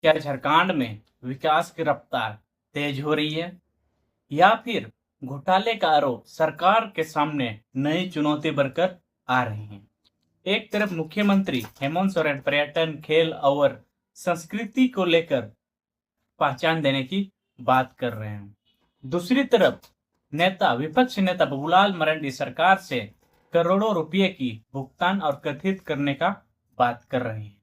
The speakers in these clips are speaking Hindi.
क्या झारखंड में विकास की रफ्तार तेज हो रही है या फिर घोटाले का आरोप सरकार के सामने नई चुनौती बनकर आ रही है। एक तरफ मुख्यमंत्री हेमंत सोरेन पर्यटन, खेल और संस्कृति को लेकर पहचान देने की बात कर रहे हैं। दूसरी तरफ विपक्ष नेता बाबूलाल मरांडी सरकार से करोड़ों रुपए की भुगतान और कथित करने का बात कर रहे हैं।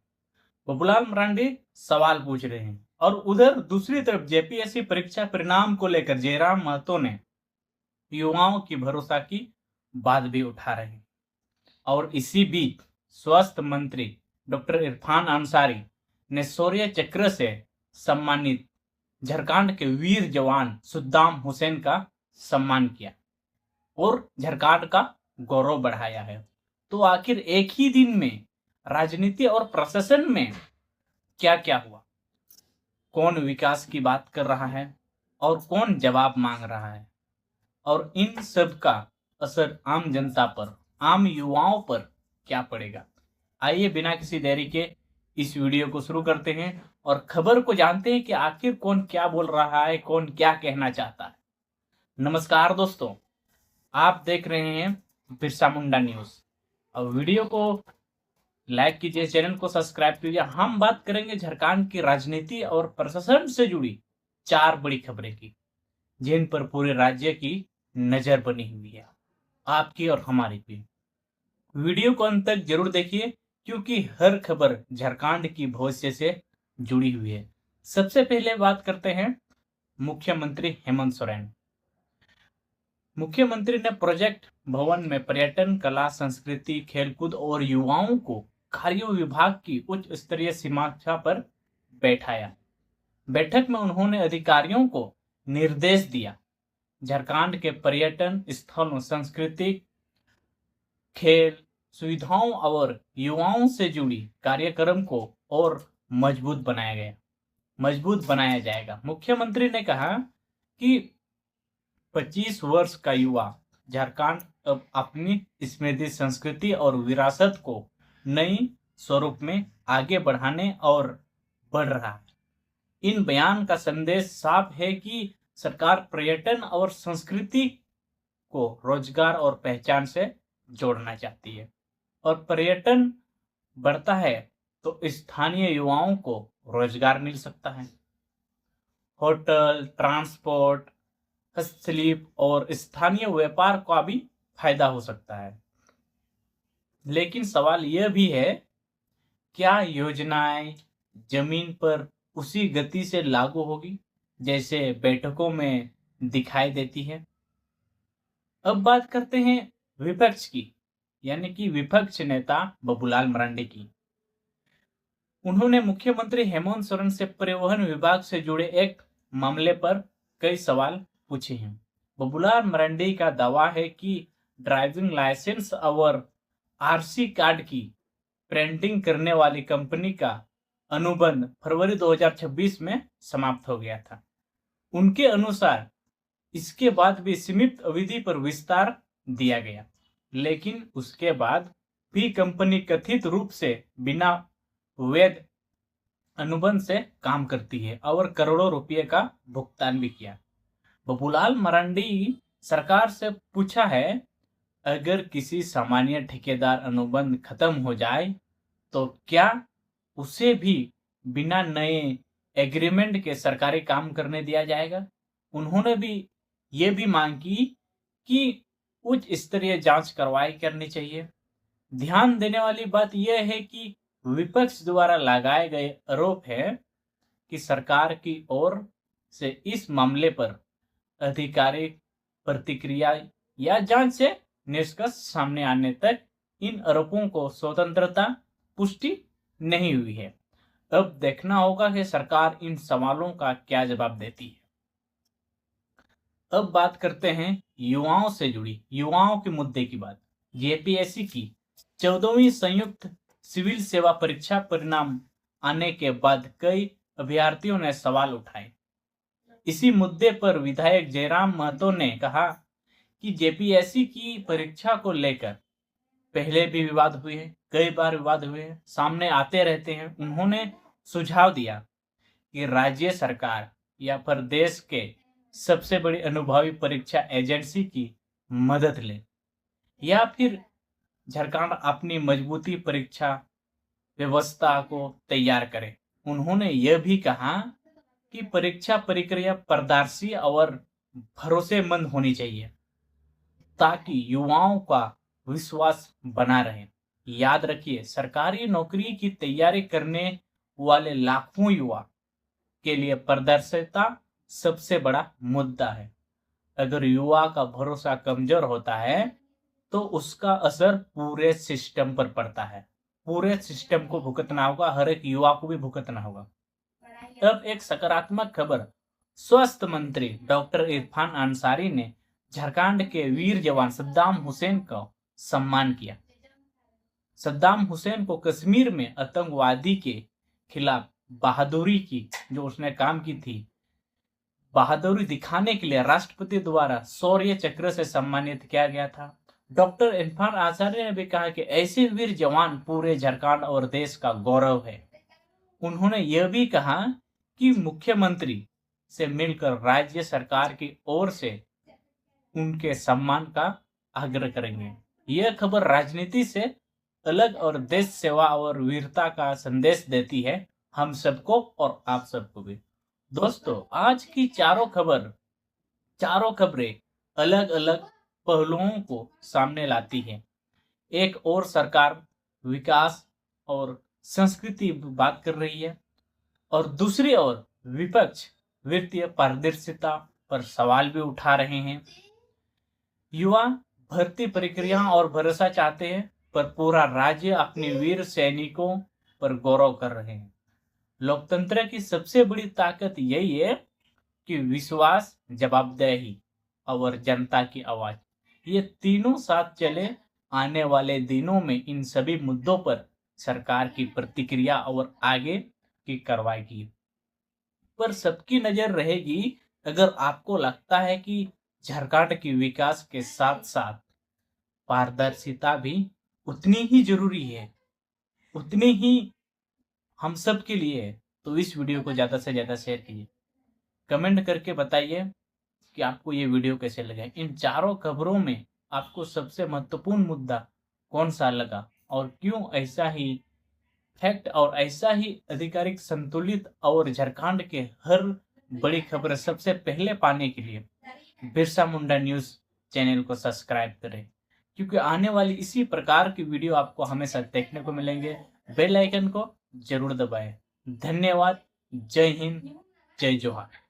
बाबूलाल मरांडी सवाल पूछ रहे हैं और उधर दूसरी तरफ जेपीएससी परीक्षा परिणाम को लेकर जयराम महतो ने युवाओं की भरोसा की बात भी उठा रहे हैं। और इसी बीच स्वास्थ्य मंत्री डॉक्टर इरफान अंसारी ने शौर्य चक्र से सम्मानित झारखंड के वीर जवान सुद्दाम हुसैन का सम्मान किया और झारखंड का गौरव बढ़ाया है। तो आखिर एक ही दिन में राजनीति और प्रशासन में क्या क्या हुआ, कौन विकास की बात कर रहा है और कौन जवाब मांग रहा है, और इन सब का असर आम जनता पर, आम युवाओं पर क्या पड़ेगा। आइए बिना किसी देरी के इस वीडियो को शुरू करते हैं और खबर को जानते हैं कि आखिर कौन क्या बोल रहा है, कौन क्या कहना चाहता है। नमस्कार दोस्तों, आप देख रहे हैं बिरसा मुंडा न्यूज और वीडियो को लाइक कीजिए, चैनल को सब्सक्राइब कीजिए। हम बात करेंगे झारखंड की राजनीति और प्रशासन से जुड़ी 4 बड़ी खबरें की, जिन पर पूरे राज्य की नजर बनी हुई है, आपकी और हमारी भी। वीडियो को अंत तक जरूर देखिए क्योंकि हर खबर झारखंड की भविष्य से जुड़ी हुई है। सबसे पहले बात करते हैं मुख्यमंत्री हेमंत सोरेन। मुख्यमंत्री ने प्रोजेक्ट भवन में पर्यटन, कला, संस्कृति, खेलकूद और युवाओं को कार्य विभाग की उच्च स्तरीय समीक्षा पर बैठाया। बैठक में उन्होंने अधिकारियों को निर्देश दिया झारखंड के पर्यटन स्थलों, सांस्कृतिक, खेल सुविधाओं और युवाओं से जुड़ी कार्यक्रम को और मजबूत बनाया जाएगा। मुख्यमंत्री ने कहा कि 25 वर्ष का युवा झारखंड अब अपनी समृद्ध संस्कृति और विरासत को नई स्वरूप में आगे बढ़ाने और बढ़ रहा है। इन बयान का संदेश साफ है कि सरकार पर्यटन और संस्कृति को रोजगार और पहचान से जोड़ना चाहती है और पर्यटन बढ़ता है तो स्थानीय युवाओं को रोजगार मिल सकता है। होटल, ट्रांसपोर्ट, हस्तशिल्प और स्थानीय व्यापार का भी फायदा हो सकता है। लेकिन सवाल यह भी है, क्या योजनाएं जमीन पर उसी गति से लागू होगी जैसे बैठकों में दिखाई देती है। अब बात करते हैं विपक्ष की, यानी कि विपक्ष नेता बाबूलाल मरांडी की। उन्होंने मुख्यमंत्री हेमंत सोरेन से परिवहन विभाग से जुड़े एक मामले पर कई सवाल पूछे हैं। बाबूलाल मरांडी का दावा है कि ड्राइविंग लाइसेंस और आरसी कार्ड की प्रिंटिंग करने वाली कंपनी का अनुबंध फरवरी 2026 में समाप्त हो गया था। उनके अनुसार इसके बाद भी सीमित अवधि पर विस्तार दिया गया, लेकिन उसके बाद भी कंपनी कथित रूप से बिना वैध अनुबंध से काम करती है और करोड़ों रुपए का भुगतान भी किया। बाबूलाल मरांडी सरकार से पूछा है, अगर किसी सामान्य ठेकेदार अनुबंध खत्म हो जाए तो क्या उसे भी बिना नए एग्रीमेंट के सरकारी काम करने दिया जाएगा। उन्होंने भी ये भी मांग की कि उच्च स्तरीय जांच कार्रवाई करनी चाहिए। ध्यान देने वाली बात यह है कि विपक्ष द्वारा लगाए गए आरोप है कि सरकार की ओर से इस मामले पर आधिकारिक प्रतिक्रिया या जांच से निष्कर्ष सामने आने तक इन आरोपों को स्वतंत्रता पुष्टि नहीं हुई है। अब देखना होगा कि सरकार इन सवालों का क्या जवाब देती है। अब बात करते हैं युवाओं से जुड़ी, युवाओं के मुद्दे की बात। जेपीएससी की 14वीं संयुक्त सिविल सेवा परीक्षा परिणाम आने के बाद कई अभ्यर्थियों ने सवाल उठाए। इसी मुद्दे पर विधायक जयराम महतो ने कहा कि जेपीएससी की परीक्षा को लेकर पहले भी विवाद हुए हैं, कई बार विवाद हुए हैं, सामने आते रहते हैं। उन्होंने सुझाव दिया कि राज्य सरकार या फिर देश के सबसे बड़ी अनुभवी परीक्षा एजेंसी की मदद ले, या फिर झारखंड अपनी मजबूती परीक्षा व्यवस्था को तैयार करे। उन्होंने यह भी कहा कि परीक्षा प्रक्रिया पारदर्शी और भरोसेमंद होनी चाहिए ताकि युवाओं का विश्वास बना रहे। याद रखिए, सरकारी नौकरी की तैयारी करने वाले लाखों युवा के लिए पारदर्शिता सबसे बड़ा मुद्दा है। अगर युवा का भरोसा कमजोर होता है तो उसका असर पूरे सिस्टम पर पड़ता है। पूरे सिस्टम को भुगतना होगा, हर एक युवा को भी भुगतना होगा। अब एक सकारात्मक खबर, स्वास्थ्य मंत्री डॉक्टर इरफान अंसारी ने झारखंड के वीर जवान सद्दाम हुसैन का सम्मान किया। सद्दाम हुसैन को कश्मीर में आतंकवादी के खिलाफ बहादुरी की जो उसने काम की थी, बहादुरी दिखाने के लिए राष्ट्रपति द्वारा शौर्य चक्र से सम्मानित किया गया था। डॉक्टर इरफान अंसारी ने भी कहा कि ऐसे वीर जवान पूरे झारखंड और देश का गौरव है। उन्होंने यह भी कहा कि मुख्यमंत्री से मिलकर राज्य सरकार की ओर से उनके सम्मान का आग्रह करेंगे। यह खबर राजनीति से अलग और देश सेवा और वीरता का संदेश देती है, हम सबको और आप सबको भी। दोस्तों, आज की चारों खबरें अलग अलग पहलुओं को सामने लाती है। एक और सरकार विकास और संस्कृति बात कर रही है और दूसरी ओर विपक्ष वित्तीय पारदर्शिता पर सवाल भी उठा रहे हैं। युवा भर्ती प्रक्रिया और भरोसा चाहते हैं, पर पूरा राज्य अपने वीर सैनिकों पर गौरव कर रहे हैं। लोकतंत्र की सबसे बड़ी ताकत यही है कि विश्वास, जवाबदेही और जनता की आवाज, ये तीनों साथ चले। आने वाले दिनों में इन सभी मुद्दों पर सरकार की प्रतिक्रिया और आगे की कार्रवाई पर सबकी नजर रहेगी। अगर आपको लगता है कि झारखंड की विकास के साथ साथ पारदर्शिता भी उतनी ही जरूरी है, उतनी ही हम सब के लिए है, तो इस वीडियो को ज्यादा से ज्यादा शेयर कीजिए। कमेंट करके बताइए कि आपको ये वीडियो कैसे लगा। इन चारों खबरों में आपको सबसे महत्वपूर्ण मुद्दा कौन सा लगा और क्यों ऐसा ही फैक्ट और ऐसा ही आधिकारिक, संतुलित और झारखंड के हर बड़ी खबर सबसे पहले पाने के लिए बिरसा मुंडा न्यूज चैनल को सब्सक्राइब करें, क्योंकि आने वाली इसी प्रकार की वीडियो आपको हमेशा देखने को मिलेंगे। बेल आइकन को जरूर दबाएं। धन्यवाद। जय हिंद, जय जोहार।